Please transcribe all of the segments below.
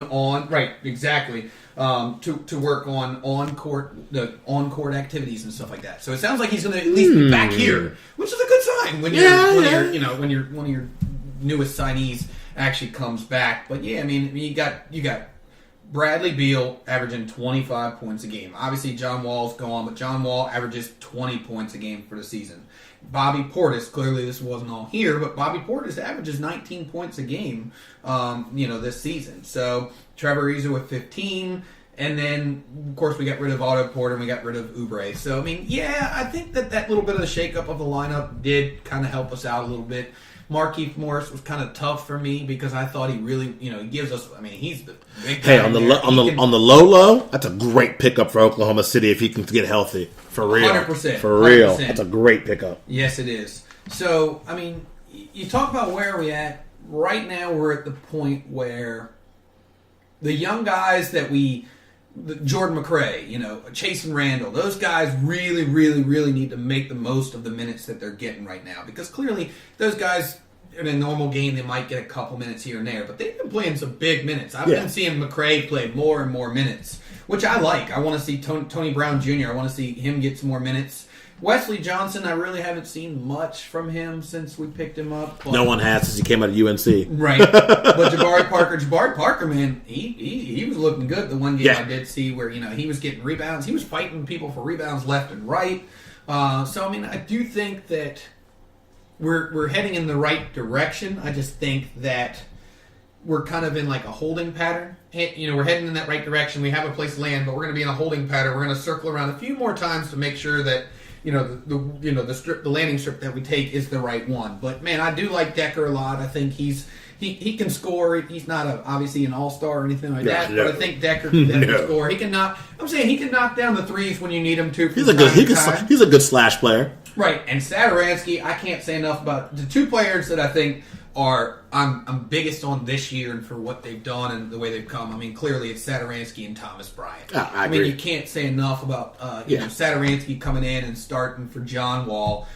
on right exactly to work on court activities and stuff like that. So it sounds like he's going to at least be back here, which is a good sign when when one of your newest signees actually comes back. But yeah, I mean you got Bradley Beal averaging 25 points a game. Obviously John Wall's gone, but John Wall averages 20 points a game for the season. Bobby Portis, clearly this wasn't all here, but Bobby Portis averages 19 points a game, this season. So Trevor Ariza with 15, and then of course we got rid of Otto Porter and we got rid of Oubre. So I mean, yeah, I think that little bit of the shakeup of the lineup did kind of help us out a little bit. Markieff Morris was kind of tough for me because I thought he really, he gives us. I mean, he's the big guy. Hey, on the low, that's a great pickup for Oklahoma City if he can get healthy. For real, 100%, for real, 100%. That's a great pickup. Yes, it is. So, I mean, you talk about where are we at right now. We're at the point where the young guys that Jordan McRae, Chase and Randall, those guys really, really, really need to make the most of the minutes that they're getting right now. Because clearly, those guys, in a normal game, they might get a couple minutes here and there. But they've been playing some big minutes. I've been seeing McRae play more and more minutes, which I like. I want to see Tony Brown Jr., I want to see him get some more minutes. Wesley Johnson, I really haven't seen much from him since we picked him up. No one has since he came out of UNC. Right. But Jabari Parker, man, he was looking good the one game I did see where, he was getting rebounds. He was fighting people for rebounds left and right. So, I mean, I do think that we're heading in the right direction. I just think that we're kind of in like a holding pattern. We're heading in that right direction. We have a place to land, but we're going to be in a holding pattern. We're going to circle around a few more times to make sure that the landing strip that we take is the right one. But man, I do like Decker a lot. I think he can score. He's not obviously an all-star or anything like that. But I think Decker can score. He can knock down the threes when you need him to. He's a good slash player. Right, and Satoransky, I can't say enough about the two players that I think I'm biggest on this year and for what they've done and the way they've come. I mean, clearly it's Satoransky and Thomas Bryant. I mean, agree. you can't say enough about Satoransky coming in and starting for John Wall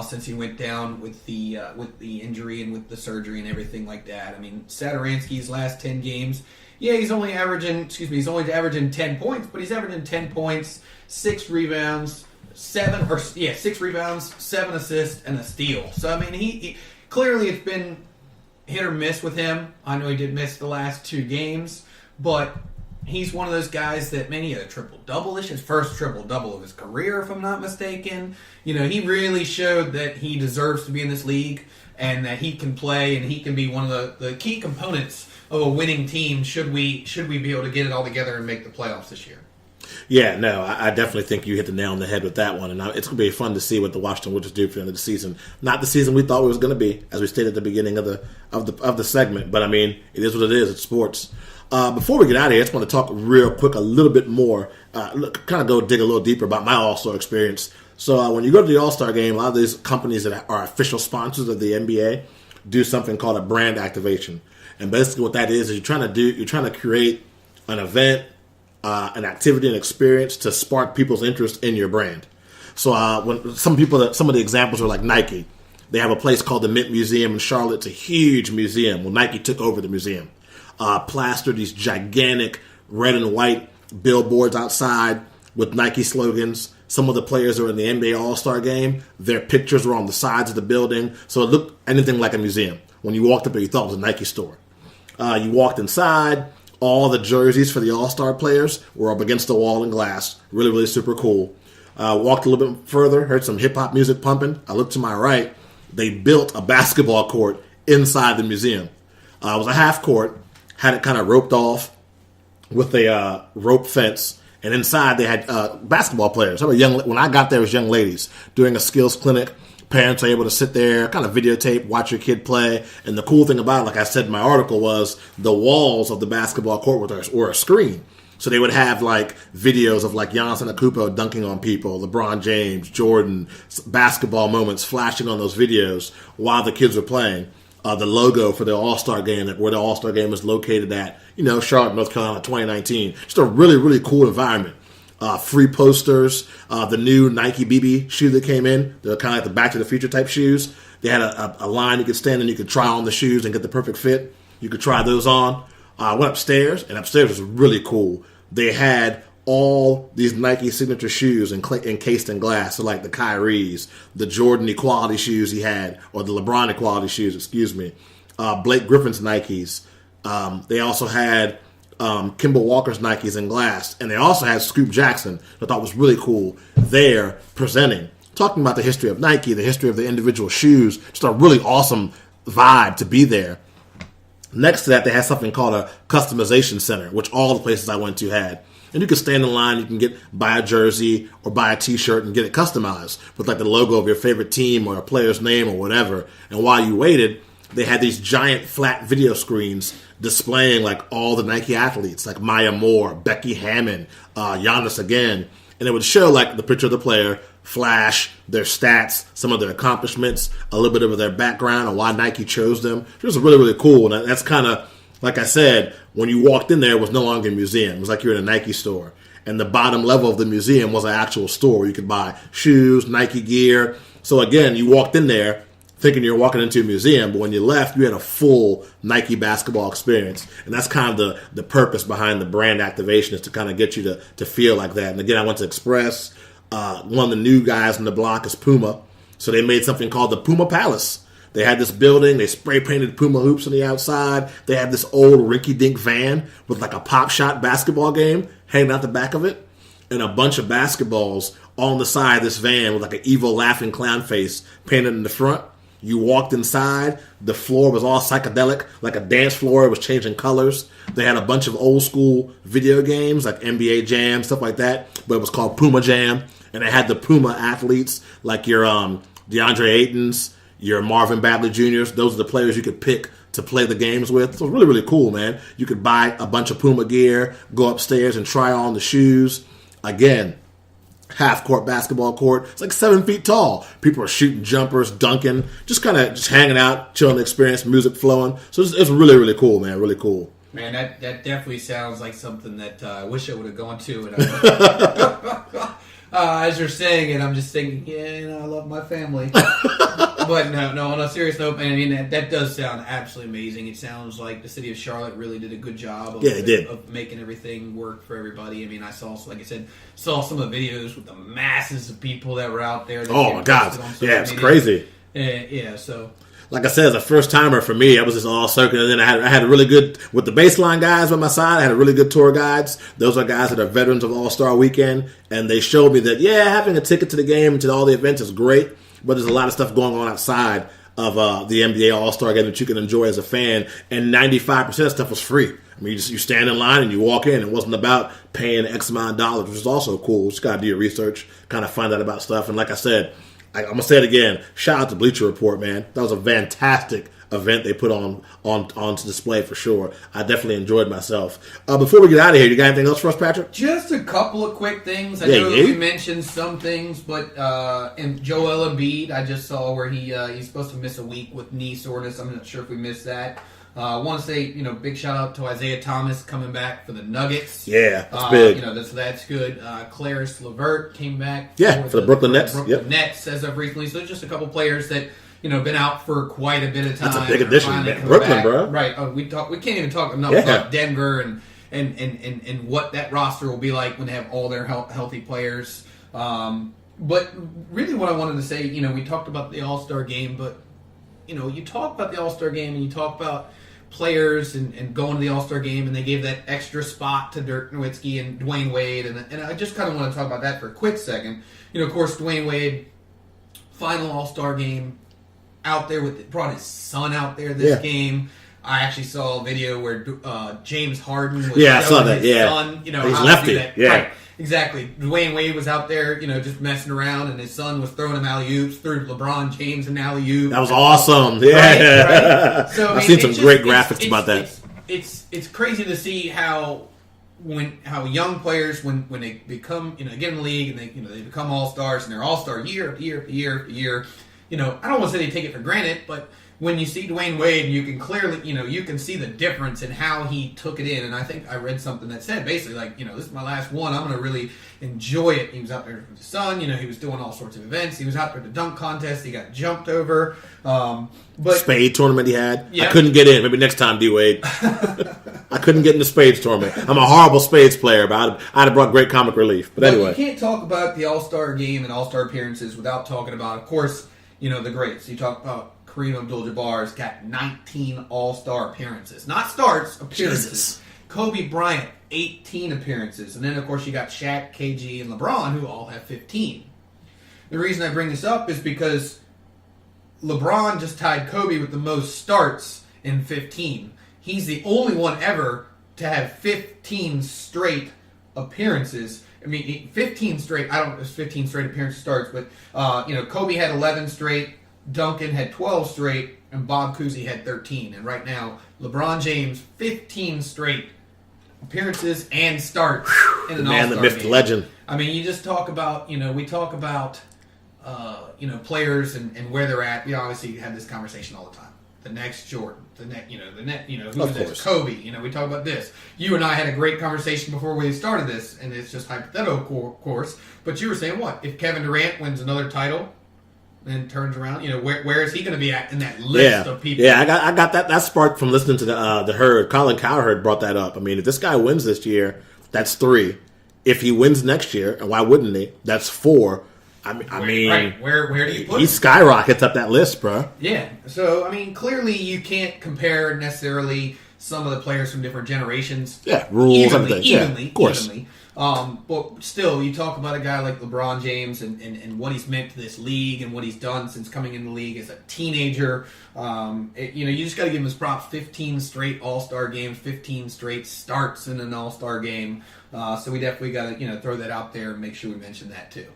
since he went down with the injury and with the surgery and everything like that. I mean, Satoransky's last 10 games, he's only averaging 10 points, but he's averaging 10 points, 6 rebounds, 7 assists, and a steal. So I mean, he clearly it's been hit or miss with him. I know he did miss the last 2 games, but he's one of those guys that, man, he had a triple-double-ish, his first triple-double of his career, if I'm not mistaken. He really showed that he deserves to be in this league and that he can play and he can be one of the key components of a winning team should we be able to get it all together and make the playoffs this year. Yeah, no, I definitely think you hit the nail on the head with that one, and it's going to be fun to see what the Washington Wizards do for the end of the season. Not the season we thought it was going to be, as we stated at the beginning of the segment, but I mean, it is what it is. It's sports. Before we get out of here, I just want to talk real quick a little bit more, kind of go dig a little deeper about my All-Star experience. So when you go to the All-Star game, a lot of these companies that are official sponsors of the NBA do something called a brand activation, and basically what that is you're trying to create an event, an activity, an experience to spark people's interest in your brand. So when some of the examples are like Nike. They have a place called the Mint Museum in Charlotte. It's a huge museum. Well, Nike took over the museum. Plastered these gigantic red and white billboards outside with Nike slogans. Some of the players who are in the NBA All-Star Game, their pictures were on the sides of the building. So it looked anything like a museum. When you walked up there, you thought it was a Nike store. You walked inside. All the jerseys for the All-Star players were up against the wall in glass. Really, really super cool. Walked a little bit further, heard some hip-hop music pumping. I looked to my right. They built a basketball court inside the museum. It was a half court. Had it kind of roped off with a rope fence. And inside they had basketball players. When I got there, it was young ladies doing a skills clinic. Parents are able to sit there, kind of videotape, watch your kid play. And the cool thing about it, like I said in my article, was the walls of the basketball court were a screen. So they would have like videos of like Giannis Antetokounmpo dunking on people, LeBron James, Jordan, basketball moments flashing on those videos while the kids were playing. The logo for the All-Star Game, where the All-Star Game is located at, Charlotte, North Carolina, 2019. Just a really, really cool environment. Free posters, the new Nike BB shoe that came in. They're kind of like the Back to the Future type shoes. They had a line you could stand in, you could try on the shoes and get the perfect fit. You could try those on. I went upstairs, and upstairs was really cool. They had all these Nike signature shoes encased in glass. So like the Kyrie's, the Jordan Equality shoes he had, or the LeBron Equality shoes, excuse me. Blake Griffin's Nikes. They also had Kimball Walker's Nikes in glass. And they also had Scoop Jackson, I thought was really cool, there presenting. Talking about the history of Nike, the history of the individual shoes. Just a really awesome vibe to be there. Next to that, they had something called a customization center, which all the places I went to had. And you can stand in line, you can buy a jersey or buy a t-shirt and get it customized with like the logo of your favorite team or a player's name or whatever. And while you waited, they had these giant flat video screens displaying like all the Nike athletes, like Maya Moore, Becky Hammon, Giannis again. And it would show like the picture of the player, flash their stats, some of their accomplishments, a little bit of their background and why Nike chose them. It was really, really cool. And that's kind of, like I said, when you walked in there, it was no longer a museum. It was like you're in a Nike store. And the bottom level of the museum was an actual store where you could buy shoes, Nike gear. So again, you walked in there thinking you're walking into a museum, but when you left, you had a full Nike basketball experience. And that's kind of the purpose behind the brand activation, is to kind of get you to feel like that. And again, I went to Express. One of the new guys in the block is Puma. So they made something called the Puma Palace. They had this building. They spray-painted Puma hoops on the outside. They had this old rinky-dink van with like a pop shot basketball game hanging out the back of it. And a bunch of basketballs on the side of this van with like an evil laughing clown face painted in the front. You walked inside. The floor was all psychedelic, like a dance floor. It was changing colors. They had a bunch of old school video games like NBA Jam, stuff like that. But it was called Puma Jam. And it had the Puma athletes like your DeAndre Aytons, your Marvin Bagley Jr.'s. Those are the players you could pick to play the games with. So it was really, really cool, man. You could buy a bunch of Puma gear, go upstairs and try on the shoes. Again, half-court basketball court. It's like 7 feet tall. People are shooting jumpers, dunking, just kind of just hanging out, chilling the experience, music flowing. So it's really, really cool, man. Really cool. Man, that definitely sounds like something that I wish I would have gone to. And as you're saying it, I'm just thinking, I love my family. But no, on a serious note, man, I mean, that does sound absolutely amazing. It sounds like the city of Charlotte really did a good job of making everything work for everybody. I mean, I saw, like I said, some of the videos with the masses of people that were out there. Oh, my God. Yeah, it's crazy. So... Like I said, as a first-timer for me, I was just all circling. And then I had a really good, with the baseline guys by my side, I had a really good tour guides. Those are guys that are veterans of All-Star Weekend. And they showed me that, having a ticket to the game and to all the events is great, but there's a lot of stuff going on outside of the NBA All-Star Game that you can enjoy as a fan. And 95% of stuff was free. I mean, you stand in line and you walk in. It wasn't about paying X amount of dollars, which is also cool. Just got to do your research, kind of find out about stuff. And like I said, I'm going to say it again. Shout out to Bleacher Report, man. That was a fantastic event they put on display for sure. I definitely enjoyed myself. Before we get out of here, you got anything else for us, Patrick? Just a couple of quick things. I know we mentioned some things, but in Joel Embiid, I just saw where he's supposed to miss a week with knee soreness. I'm not sure if we missed that. I want to say, big shout out to Isaiah Thomas coming back for the Nuggets. Yeah, that's big. That's good. Caris LeVert came back. For the Brooklyn Nets. Nets as of recently. So just a couple players that been out for quite a bit of time. That's a big addition, man. Brooklyn, back. Bro. Right. We can't even talk enough about Denver and what that roster will be like when they have all their healthy players. But really, what I wanted to say, we talked about the All-Star game, but you talk about the All-Star game and you talk about players and going to the All-Star game, and they gave that extra spot to Dirk Nowitzki and Dwayne Wade, and I just kind of want to talk about that for a quick second. Of course, Dwayne Wade, final All-Star game, out there brought his son out there this game. I actually saw a video where James Harden was showing his son, he's how lefty. to do that. Yeah. Right. Exactly. Dwayne Wade was out there, just messing around, and his son was throwing him alley-oops, threw LeBron James an alley-oop. That was awesome. Yeah. Right? So, I've seen some great graphics about that. It's crazy to see how young players, when they become, get in the league and they become all-stars, and they're all-star year after year after year after year. I don't want to say they take it for granted, but when you see Dwayne Wade, you can clearly, you can see the difference in how he took it in. And I think I read something that said basically like, this is my last one. I'm going to really enjoy it. He was out there with his son. He was doing all sorts of events. He was out there at the dunk contest. He got jumped over. But Spade tournament he had. Yeah. I couldn't get in. Maybe next time, D Wade. I couldn't get in the Spades tournament. I'm a horrible Spades player, but I'd have brought great comic relief. But anyway, you can't talk about the All-Star game and All-Star appearances without talking about, of course, the greats. You talk about Kareem Abdul-Jabbar's got 19 All-Star appearances. Not starts, appearances. Jesus. Kobe Bryant, 18 appearances. And then, of course, you got Shaq, KG, and LeBron, who all have 15. The reason I bring this up is because LeBron just tied Kobe with the most starts in 15. He's the only one ever to have 15 straight appearances. I mean, 15 straight, I don't know if it's 15 straight appearances starts, but, Kobe had 11 straight, Duncan had 12 straight, and Bob Cousy had 13. And right now, LeBron James, 15 straight appearances and starts in an All-Star game. The myth, the legend. I mean, you just talk about, we talk about, players and where they're at. We obviously have this conversation all the time. The next Jordan, who's this? Kobe. We talk about this. You and I had a great conversation before we started this, and it's just hypothetical, of course. But you were saying what? If Kevin Durant wins another title, then turns around, where is he going to be at in that list of people? Yeah, I got that. That sparked from listening to the Herd. Colin Cowherd brought that up. I mean, if this guy wins this year, that's 3. If he wins next year, and why wouldn't he? That's 4. I mean, right. Where do you put he him? skyrockets up that list, bro. Yeah. So, I mean, clearly you can't compare necessarily some of the players from different generations. Yeah, rules, everything. Evenly, of course. Evenly. But still, you talk about a guy like LeBron James and what he's meant to this league and what he's done since coming in the league as a teenager. You just got to give him his props. 15 straight All-Star games, 15 straight starts in an All-Star game. So we definitely got to throw that out there and make sure we mention that too.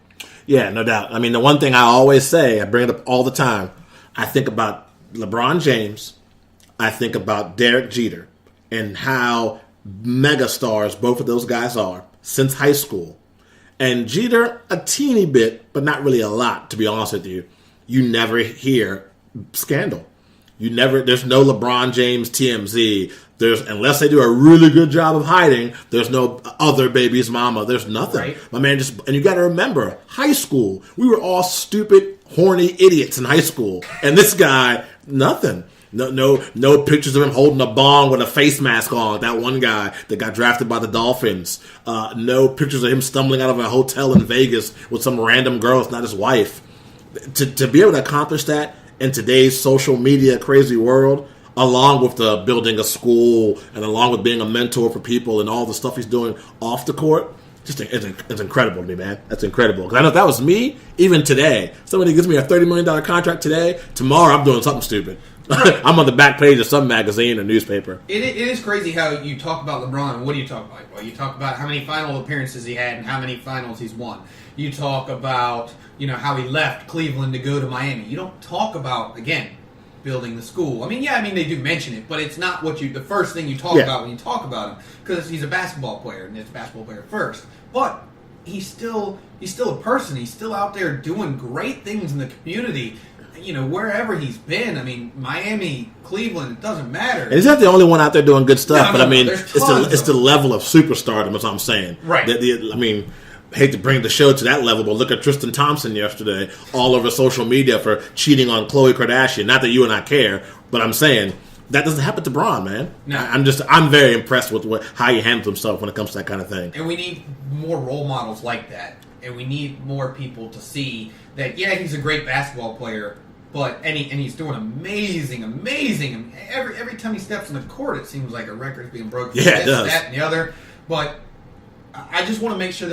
Yeah, no doubt. I mean, the one thing I always say, I bring it up all the time, I think about LeBron James, I think about Derek Jeter, and how mega stars both of those guys are since high school. And Jeter, a teeny bit, but not really a lot, to be honest with you. You never hear scandal. There's no LeBron James TMZ. Unless they do a really good job of hiding, there's no other baby's mama. There's nothing. Right. My man and you got to remember, high school, we were all stupid, horny idiots in high school. And this guy, nothing. No pictures of him holding a bong with a face mask on. That one guy that got drafted by the Dolphins. No pictures of him stumbling out of a hotel in Vegas with some random girl that's not his wife. To be able to accomplish that in today's social media crazy world, along with the building a school and along with being a mentor for people and all the stuff he's doing off the court, it's incredible to me, man. That's incredible. Because I know if that was me, even today, somebody gives me a $30 million contract today, tomorrow I'm doing something stupid. I'm on the back page of some magazine or newspaper. It is crazy how you talk about LeBron. And what do you talk about? Well, you talk about how many final appearances he had and how many finals he's won. You talk about how he left Cleveland to go to Miami. You don't talk about, again, building the school. I mean, they do mention it, but it's not the first thing you talk about when you talk about him, because he's a basketball player and it's a basketball player first. But he's still a person. He's still out there doing great things in the community. Wherever he's been. I mean, Miami, Cleveland, it doesn't matter. And he's not the only one out there doing good stuff, but I mean, it's the level of superstardom, is what I'm saying. Right. I mean, I hate to bring the show to that level, but look at Tristan Thompson yesterday, all over social media for cheating on Khloe Kardashian. Not that you and I care, but I'm saying that doesn't happen to Bron, man. No. I'm very impressed with how he handles himself when it comes to that kind of thing. And we need more role models like that. And we need more people to see that, he's a great basketball player, and he's doing amazing. Every time he steps on the court, it seems like a record's being broken. Yeah, it does. That and the other. But I just want to make sure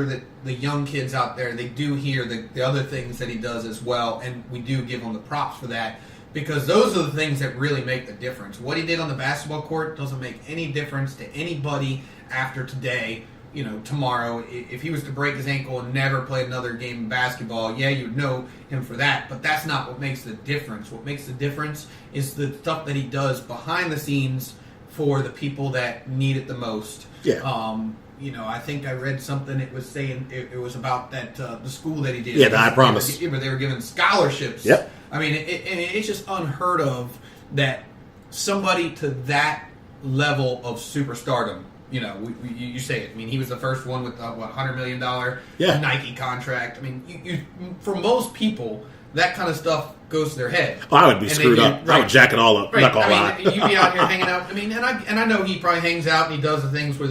that the young kids out there, they do hear the other things that he does as well, and we do give him the props for that, because those are the things that really make the difference. What he did on the basketball court doesn't make any difference to anybody after today. Tomorrow, if he was to break his ankle and never play another game of basketball, you'd know him for that. But that's not what makes the difference. What makes the difference is the stuff that he does behind the scenes for the people that need it the most. Yeah. I think I read something. It was saying it was about that the school that he did. Yeah, I promise. They were given scholarships. Yep. I mean, it's just unheard of that somebody to that level of superstardom. You know, you say it. I mean, he was the first one with $100 million Nike contract. I mean, you for most people, that kind of stuff goes to their head. Oh, I would be screwed up. Right. I would jack it all up. Right. Not gonna lie. You'd be out here hanging out. I mean, and I know he probably hangs out and he does the things where